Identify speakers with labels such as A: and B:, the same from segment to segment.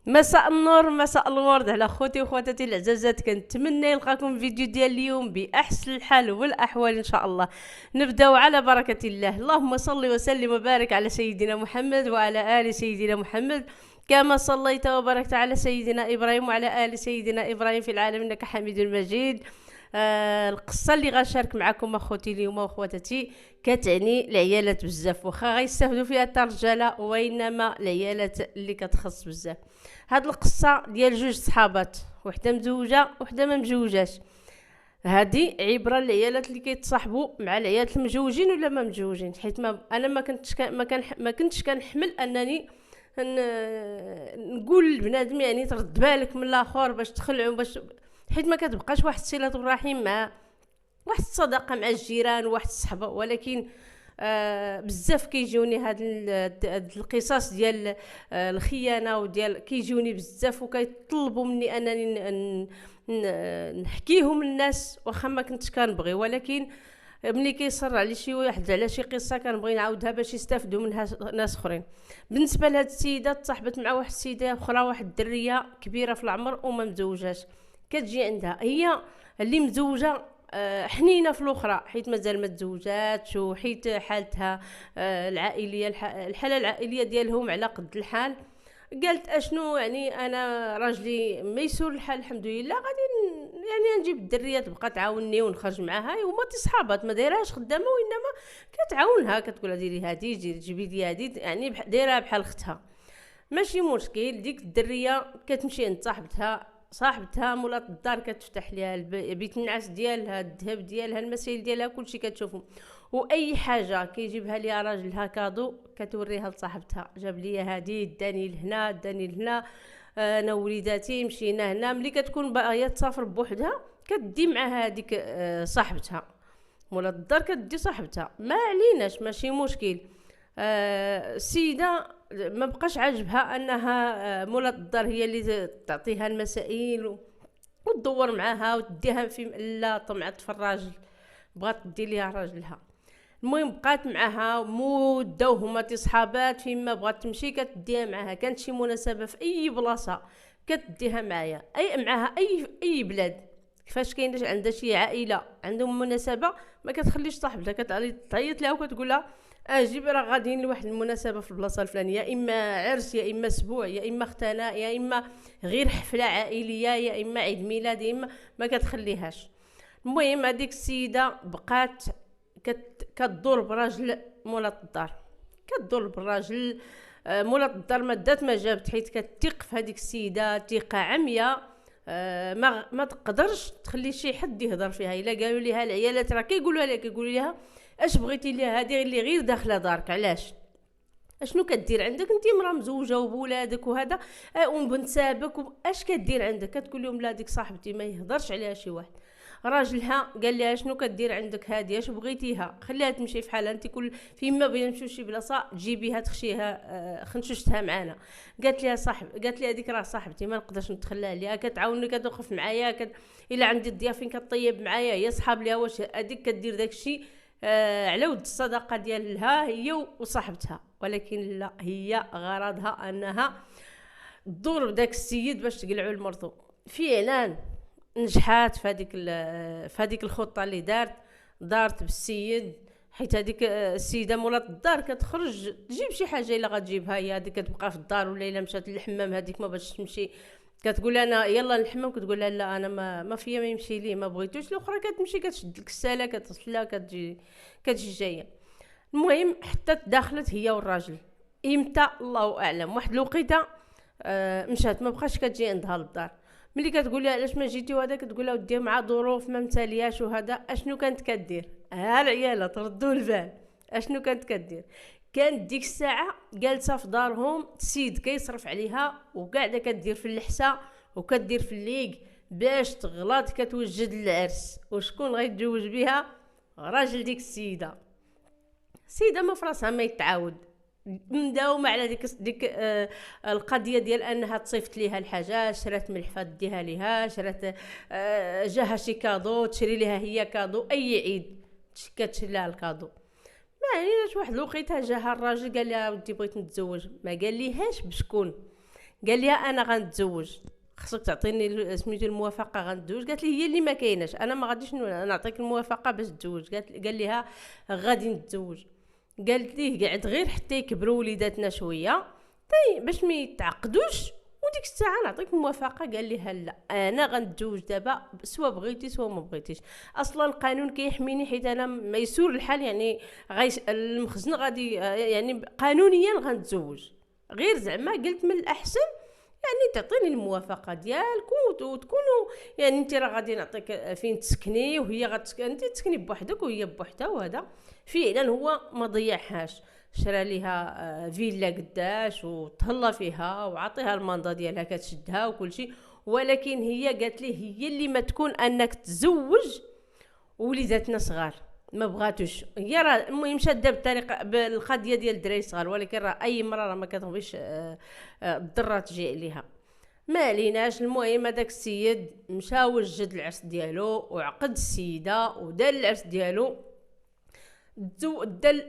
A: مساء النور، مساء الورد على خوتي وخواتاتي العزازات. كنتمنى يلقاكم فيديو ديال اليوم باحسن الحال والاحوال ان شاء الله. نبداو على بركه الله. اللهم صل وسلم وبارك على سيدنا محمد وعلى ال سيدنا محمد، كما صليت وباركت على سيدنا ابراهيم وعلى ال سيدنا ابراهيم في العالمين انك حميد مجيد. القصه اللي غنشارك معكم اخوتي اليوم واخواتاتي كتعني العيالات بزاف، واخا غيستافدوا فيها حتى الرجاله، وانما العيالات اللي كتخص بزاف. هاد القصه ديال جوج صحابات، وحده مزوجه وحده ما مزوجاش. هادي عبره للعيالات اللي كيتصاحبوا مع العيالات المزوجين ولا ما مزوجين، حيت انا ما كنتش كنحمل انني نقول لبنادم يعني ترد بالك من الاخر باش تخلعوا، باش حيت ما كتبقاش واحد صله الرحم مع واحد الصداقه مع الجيران وواحد الصحبه. ولكن بزاف كيجوني هاد القصص ديال الخيانه وديال كيجوني بزاف، وكيطلبوا مني انني نحكيهم للناس واخا ما كنتش كنبغي. ولكن ملي كيصر على شي واحد على شي قصه كنبغي نعاودها باش يستافدوا منها ناس اخرين. بالنسبه لهاد السيده تصاحبت مع واحد السيده اخرى، واحد الدريه كبيره في العمر وما مزوجاش. كتجي عندها هي اللي مزوجه حنينه في الاخرى، حيت مازال ما تزوجاتش، وحيت حالتها العائليه الحاله العائليه ديالهم على قد الحال. قالت اشنو يعني، انا راجلي ميسور الحال الحمد لله، غادي يعني نجيب الدريه تبقى تعاونني ونخرج معاها، هما صحابات ما دايرهاش خدامه، وانما كتعاونها، كتقولها ديري هادي جيبي لي هادي، يعني دايرها بحال اختها. ماشي مشكل. ديك الدريه كتمشي عند صاحبتها مولات الدار، كتفتح ليها بيت النعاس ديالها، الذهب ديالها، المسائل ديالها، كلشي كتشوفهم. واي حاجه كيجيبها ليها راجلها كادو كتوريها لصاحبتها، جاب لي هادي، داني لهنا داني لهنا، انا وليداتي مشينا هنا. ملي كتكون باغيه تسافر بوحدها كدي معها هذيك صاحبتها مولات الدار، كدي صاحبتها، ما عليناش ماشي مشكل. السيده ما بقاش عاجبها انها مولات الدار هي اللي تعطيها المسائل وتدور معاها وتديها في لا طمعت في الراجل، بغات تدي ليها راجلها. المهم بقات معاها مده وهما صحابات، فيما بغات تمشي كتديها معاها، كانت شي مناسبه في اي بلاصه كتديها معايا، معاها اي بلاد. كيفاش كاين عندها شي عائله عندهم مناسبه ما كتخليش صاحبتها، كتعيط لها وكتقول لها اجيب راه غاديين لواحد المناسبه في البلاصه الفلانيه، يا اما عرس يا اما اسبوع يا اما اختناء يا اما غير حفله عائليه يا اما عيد ميلاد يا اما ما كتخليهاش. المهم هذيك السيده بقات كتدور براجل مولات الدار، كتدور بالراجل مولات الدار ما دات ما جابت، حيت كتثق في هذيك السيده ثقه عمياء. ما تقدرش تخلي شي حد يهضر فيها. الا قالوا ليها العيالات راه كيقولوا ليها اش بغيتي ليها هذه اللي غير داخله دارك، علاش اشنو كدير عندك انت مرا مزوجه وبولادك وهذا وبنت سابك اش كدير عندك؟ كتقول لهم لا ديك صاحبتي ما يهضرش عليها شي واحد. راجلها قال لها شنو كدير عندك هذه، اش بغيتيها؟ خليها تمشي في حالها، انت كل فيما بغينا نمشيو شي بلاصه تجيبيها تخشيها خنششتها معانا. قالت لها ديك راه صاحبتي ما نقدرش نتخلى عليها، كتعاوني كتوقف معايا الا عندي الضياف فين كطيب معايا، هي صحاب ليها، واش هذيك كدير داكشي على ود الصداقه ديالها هي وصاحبتها. ولكن لا، هي غرضها انها تدور بداك السيد باش تقلعوا لمرتو. فعلا نجحات في هذيك الخطه اللي دارت بالسيد، حيت هذيك السيده مولات الدار كتخرج تجيب شي حاجه الا غتجيبها، هي هذيك كتبقى في الدار، ولا الا مشات للحمام هذيك ما باش تمشي كتقول انا يلا نحمم، كتقول لها لا انا ما فيا ما يمشي لي ما بغيتوش. الاخرى كتمشي كتشد الكساله كتصلى كتجي جايه. المهم حتى تداخلت هي والراجل، امتى الله اعلم. واحد الوقيته مشات ما بقاش كتجي عندها للدار. ملي كتقول لها علاش ما جيتي وهذا، كتقول لها ودي مع ظروف ما متالياش وهذا. اشنو كانت كدير؟ ها العياله تردوا البال، اشنو كانت كدير؟ كانت ديك الساعه جالسه في دارهم، السيد كيصرف عليها وقاعده كدير في اللحسه وكدير في الليق باش تغلط كتوجد العرس. وشكون غيتزوج بها؟ راجل ديك السيده ما فراسها ما يتعاود. مداومه على ديك القضيه ديال انها تصيفط ليها الحاجه، شرات ملح فديها ليها، شرات جاها شي كادو تشري ليها هي كادو، اي عيد كتشري لها الكادو. ما عليناش. واحد الوقيته جاها الراجل قال لها ودي بغيت نتزوج، ما قال ليهاش بشكون، قال لها انا غنتزوج، خصك تعطيني سميتو الموافقه غنتزوج. قالت لي هي اللي ما كايناش، انا ما غاديش نعطيك الموافقه باش تزوج. قال لها غادي نتزوج. قالت ليه قعد غير حتى يكبروا وليداتنا شويه طيب باش ما يتعقدوش وديك الساعه نعطيك الموافقه. قال لها لا انا غنتزوج دابا سوا بغيتي سوا ما بغيتيش. اصلا القانون كيحميني حيت انا ميسور الحال، يعني المخزن غادي يعني قانونيا غنتزوج، غير زعما قلت من الاحسن يعني تعطيني الموافقه ديالكم وتكونوا يعني انت راه غادي نعطيك فين تسكني وهي غتسكن، انت تسكني بوحدك وهي بوحدها. وهذا فعلا هو ما ضيعهاش، شرى ليها فيلا قداش وتهلا فيها وعطيها الماندا ديالها كتشدها وكل شيء. ولكن هي قالت ليه هي اللي ما تكون انك تزوج وليداتنا صغار، ما بغاتوش هي. راه المهم شاده بالطريقه بالقضيه ديال الدراري صغار، ولكن راه اي مرة راه ما كتبغيش الضره تجي عليها. ما عليناش. المهم هذاك السيد مشى وجد العرس ديالو وعقد السيده ودار العرس ديالو.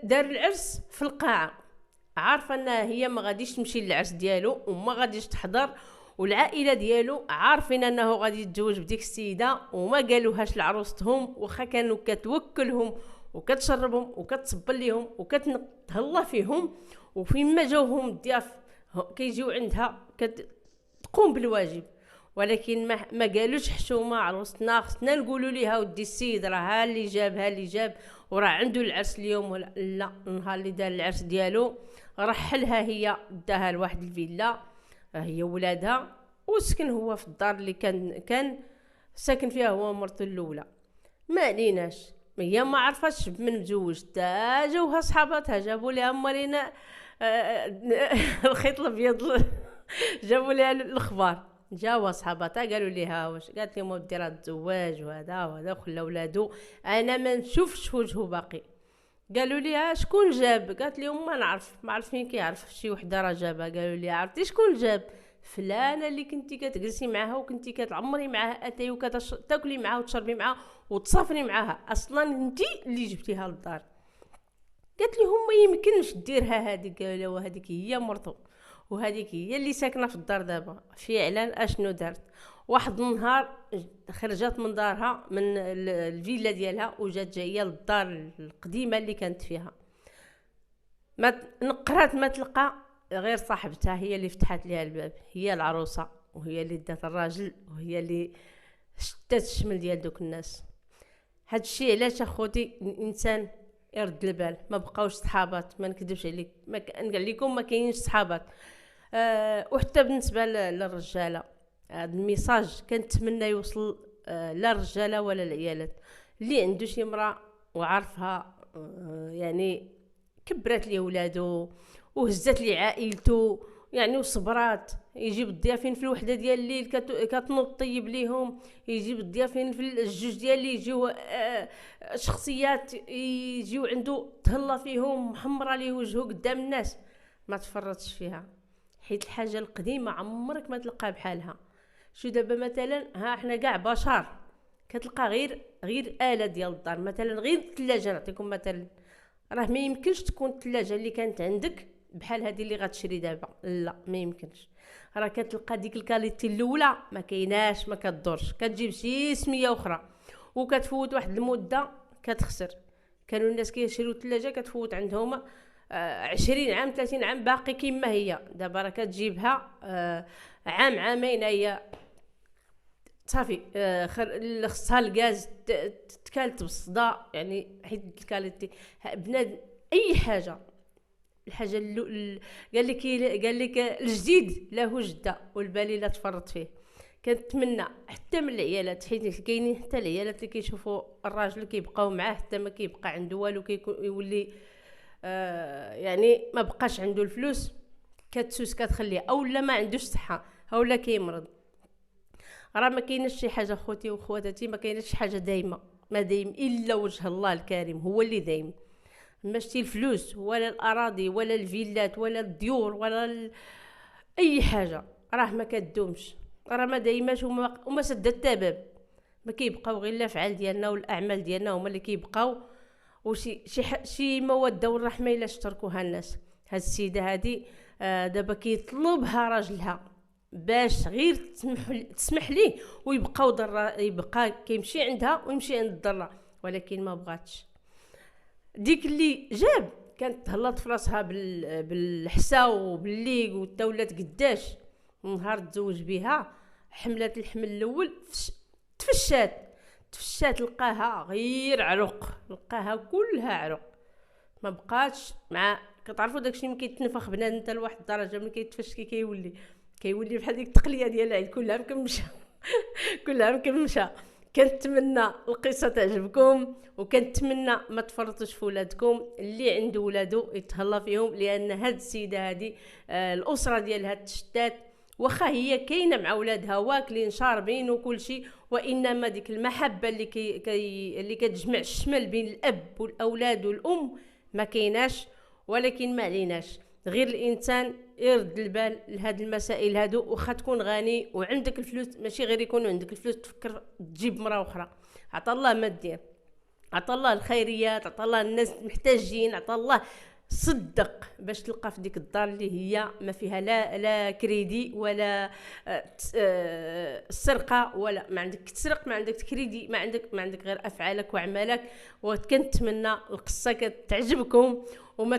A: دار العرس في القاعه، عارفه انها هي ما غاديش تمشي للعرس ديالو وما غاديش تحضر، والعائله ديالو عارفين انه غادي يتزوج بديك السيده وما قالوهاش لعروستهم، واخا كانوا كتوكلهم وكتشربهم وكتصب ليهم وكتهلا فيهم، وفين ما جاوهم الضياف كيجيو عندها تقوم بالواجب. ولكن ما قالوش حشومه عروستنا خصنا نقولوا ليها ودي السيد راه ها اللي جاب وراه عنده العرس اليوم. ولا لا، النهار اللي دار العرس ديالو رحلها هي داها لواحد الفيلا هي ولادها، وسكن هو في الدار اللي كان ساكن فيها هو ومرته الاولى. ما عليناش، هي ما عرفاتش من مزوج، تا جاوها صحاباتها جابوا لها مارينا الخيط الابيض جابوا لها الاخبار، جاوا صحاباتها قالوا لها واش، قالت لهم ودي راه تزواج وهذا وخلى ولادو انا ما نشوفش وجهه باقي. قالوا لي شكون جاب؟ قالت لهم ما نعرف مين كيعرف، شي وحده راه جابها. قالوا لي عرفتي شكون جاب؟ فلانه اللي كنتي كتجلسي معاها وكنتي كتعمري معاها اتاي وكتاكلي معاها وتشربي معاها وتصافري معاها، اصلا انت اللي جبتيها للدار. قالت لهم ما يمكنش ديرها هذيك. قالوا لها وهذيك هي مرتو وهذيك هي اللي ساكنه في الدار دابا. فعلا اشنو دارت؟ واحد النهار خرجت من دارها من الفيلا ديالها وجات جايه للدار القديمه اللي كانت فيها، ما نقرات ما تلقى غير صاحبتها هي اللي فتحت لها الباب، هي العروسه وهي اللي دات الراجل وهي اللي شتات الشمل ديال دوك الناس. هاد الشيء علاش اخوتي الانسان يرد البال، ما بقاوش صحابات، ما نكذبش عليك، ما نقول لكم ما كاينش صحابات. وحتى بالنسبه للرجاله هذا الميساج كنتمنى يوصل لا الرجاله ولا العيالات. اللي عنده شي امراه وعارفها يعني كبرات ليه ولادو وهزت ليه عائلته يعني وصبرات، يجيب الضيافين في الوحده ديال الليل كتنوض طيب ليهم، يجيب الضيافين في الجوج ديال الليل يجيو شخصيات يجيو عنده تهلا فيهم محمره ليه وجهه قدام الناس. ما تفرطش فيها حيت الحاجه القديمه عمرك ما تلقى بحالها. شو دابا مثلا ها احنا كاع بشر كتلقى غير آلة ديال الدار، مثلا غير الثلاجه. نعطيكم مثلا، راه ما يمكنش تكون الثلاجه اللي كانت عندك بحال هذه اللي غتشري دابا، لا ما يمكنش. راه كتلقى ديك الكاليتي الاولى ما كايناش، ما كتدورش، كتجيب شي سميه اخرى وكتفوت واحد المده كتخسر. كانوا الناس كيشريو الثلاجه كتفوت عندهم 20 عام 30 عام باقي كيما هي. دابا راه كتجيبها عام عامين هي صافي خصها الغاز تكالت بالصداع، يعني حيت الكاليتي بنادم اي حاجه. الحاجه قال لك الجديد له جده والبالي لا تفرط فيه. كنتمنى حتى من العيالات، حيت كاينين حتى العيالات اللي كيشوفوا الراجل كيبقاو معاه حتى ما كيبقى عنده والو، يولي يعني ما بقاش عنده الفلوس، كتسوس كتخليه اولا ما عندوش صحه اولا كيمرض. راه ما كاينش شي حاجه خوتي وخواتاتي، ما كاينش شي حاجه دايمه، ما دايم الا وجه الله الكريم هو اللي دايم. ماشي الفلوس ولا الاراضي ولا الفيلات ولا الديور ولا اي حاجه راه ما كدومش، راه ما دايماش وما سدت باب. ما كيبقاو غير الافعال ديالنا والاعمال ديالنا هما اللي كيبقاو، وشي شي موده والرحمه الا اشتركوها الناس. هاد السيده هادي دابا كيطلبها راجلها باش غير تسمح ليه ويبقاو يبقى كيمشي عندها ويمشي عند الضره، ولكن ما بغاتش. ديك اللي جاب كانت تهلط في راسها بالحسا وبالليق وتولات قداش. نهار تزوج بها حملات الحمل الاول تفشات لقاها غير عرق، لقاها كلها عرق، ما بقاتش مع. كتعرفوا داكشي ملي كيتنفخ بنادم حتى لواحد الدرجه ملي كيتفش كيولي بحال ديك التقليه ديال العيد كلها مكمشه كلها مكمشه. كنتمنى القصه تعجبكم، وكنتمنى ما تفرطوش في ولادكم، اللي عنده ولادو يتهلا فيهم، لان هاد السيده هادي الاسره ديالها تشتات، واخا هي كاينه مع ولادها واكلين شاربين وكل شيء، وانما ديك المحبه اللي كتجمع الشمل بين الاب والاولاد والام ما كايناش. ولكن ما عليناش، غير الانسان يرد البال لهاد المسائل هادو. واخا تكون غني وعندك الفلوس، ماشي غير يكون عندك الفلوس تفكر تجيب مرا اخرى. عطا الله ما دير، عطا الله الخيريات، عطا الله الناس محتاجين، عطا الله صدق باش تلقى في ديك الدار اللي هي ما فيها لا كريدي ولا سرقه، ولا ما عندك تسرق، ما عندك كريدي، ما عندك غير افعالك واعمالك. وكنتمنى القصه كتعجبكم، وما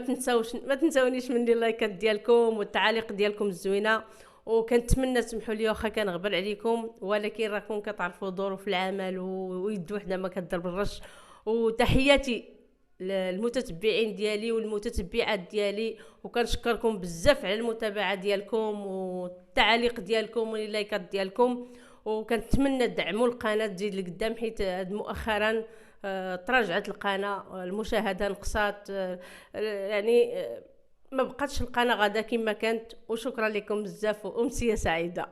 A: تنساونيش من اللايكات ديالكم والتعاليق ديالكم الزوينه. وكنتمنى تسمحوا لي واخا كنغبر عليكم، ولكن راكم كتعرفوا ظروف العمل ويد وحده ما كضرب الرش. وتحياتي للمتتبعين ديالي والمتتبعات ديالي، وكنشكركم بزاف على المتابعه ديالكم والتعاليق ديالكم واللايكات ديالكم. وكنتمنى تدعموا القناه تزيد لقدام، حيت مؤخرا تراجعت القناه، المشاهده نقصات، يعني ما بقاتش القناه غادا كما كانت. وشكرا لكم بزاف وامسيه سعيده.